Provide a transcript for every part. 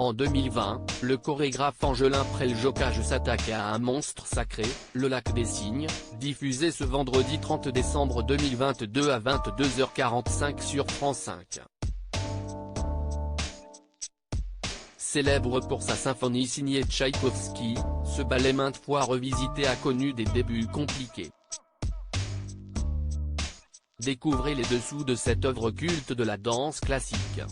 En 2020, le chorégraphe Angelin Preljocache s'attaquait à un monstre sacré, Le Lac des Cygnes, diffusé ce vendredi 30 décembre 2022 à 22h45 sur France 5. Célèbre pour sa symphonie signée Tchaïkovski, ce ballet maintes fois revisité a connu des débuts compliqués. Découvrez les dessous de cette œuvre culte de la danse classique.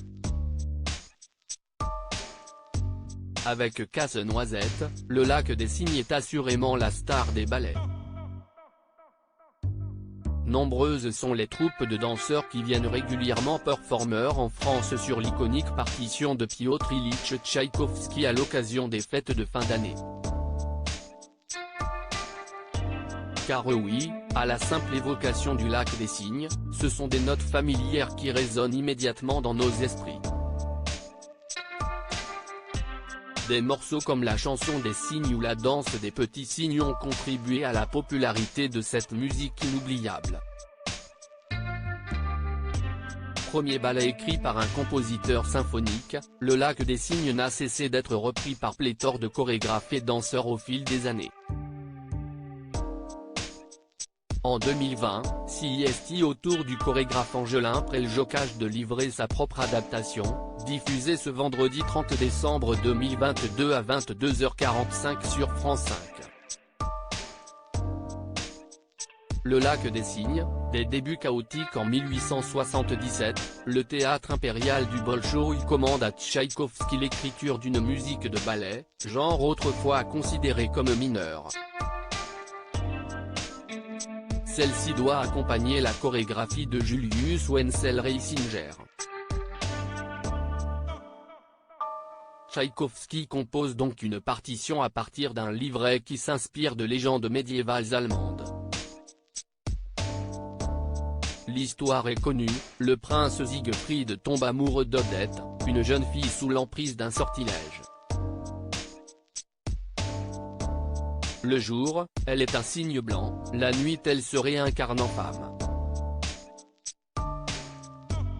Avec Casse-Noisette, Le Lac des Cygnes est assurément la star des ballets. Nombreuses sont les troupes de danseurs qui viennent régulièrement performeurs en France sur l'iconique partition de Piotr Ilyich Tchaïkovski à l'occasion des fêtes de fin d'année. Car oui, à la simple évocation du Lac des Cygnes, ce sont des notes familières qui résonnent immédiatement dans nos esprits. Des morceaux comme la chanson des cygnes ou la danse des petits cygnes ont contribué à la popularité de cette musique inoubliable. Premier ballet écrit par un compositeur symphonique, Le Lac des Cygnes n'a cessé d'être repris par pléthore de chorégraphes et danseurs au fil des années. En 2020, CIST autour du chorégraphe Angelin Preljocache de livrer sa propre adaptation, diffusée ce vendredi 30 décembre 2022 à 22h45 sur France 5. Le Lac des Cygnes, des débuts chaotiques en 1877, le théâtre impérial du Bolchoï commande à Tchaïkovski l'écriture d'une musique de ballet, genre autrefois considéré comme mineur. Celle-ci doit accompagner la chorégraphie de Julius Wenzel Reisinger. Tchaïkovski compose donc une partition à partir d'un livret qui s'inspire de légendes médiévales allemandes. L'histoire est connue, le prince Siegfried tombe amoureux d'Odette, une jeune fille sous l'emprise d'un sortilège. Le jour, elle est un cygne blanc, la nuit elle se réincarne en femme.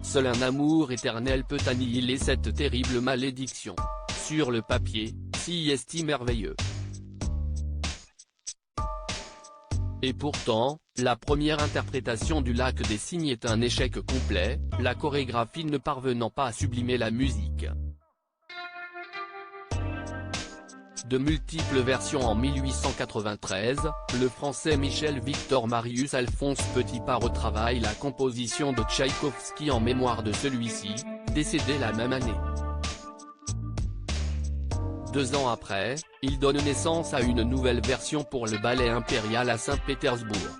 Seul un amour éternel peut annihiler cette terrible malédiction. Sur le papier, CIST merveilleux. Et pourtant, la première interprétation du Lac des Cygnes est un échec complet, la chorégraphie ne parvenant pas à sublimer la musique. De multiples versions en 1893, le français Michel Victor Marius Alphonse Petitpas retravaille la composition de Tchaïkovski en mémoire de celui-ci, décédé la même année. 2 ans après, il donne naissance à une nouvelle version pour le ballet impérial à Saint-Pétersbourg.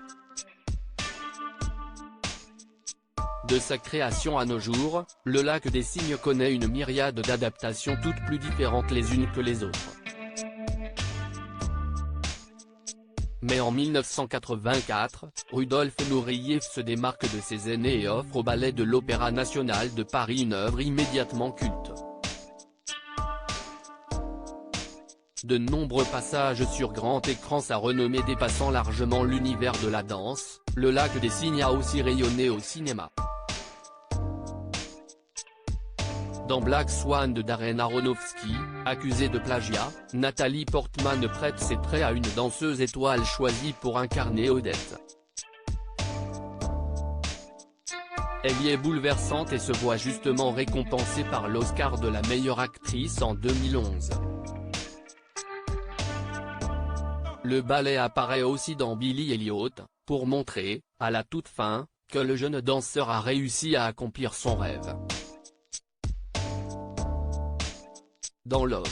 De sa création à nos jours, Le Lac des Cygnes connaît une myriade d'adaptations toutes plus différentes les unes que les autres. Mais en 1984, Rudolf Nureyev se démarque de ses aînés et offre au Ballet de l'Opéra national de Paris une œuvre immédiatement culte. De nombreux passages sur grand écran, sa renommée dépassant largement l'univers de la danse, Le Lac des Cygnes a aussi rayonné au cinéma. Dans Black Swan de Darren Aronofsky, accusée de plagiat, Nathalie Portman prête ses traits à une danseuse étoile choisie pour incarner Odette. Elle y est bouleversante et se voit justement récompensée par l'Oscar de la meilleure actrice en 2011. Le ballet apparaît aussi dans Billy Elliot, pour montrer, à la toute fin, que le jeune danseur a réussi à accomplir son rêve. Dans Love,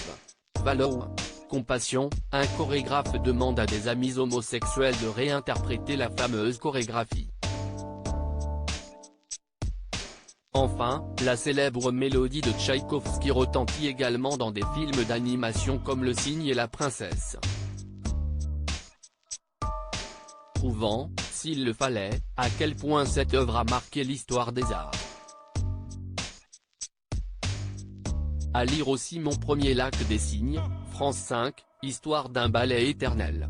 Valor, Compassion, un chorégraphe demande à des amis homosexuels de réinterpréter la fameuse chorégraphie. Enfin, la célèbre mélodie de Tchaïkovski retentit également dans des films d'animation comme Le Cygne et la Princesse. Prouvant, s'il le fallait, à quel point cette œuvre a marqué l'histoire des arts. À lire aussi Mon premier Lac des Cygnes, France 5, histoire d'un ballet éternel.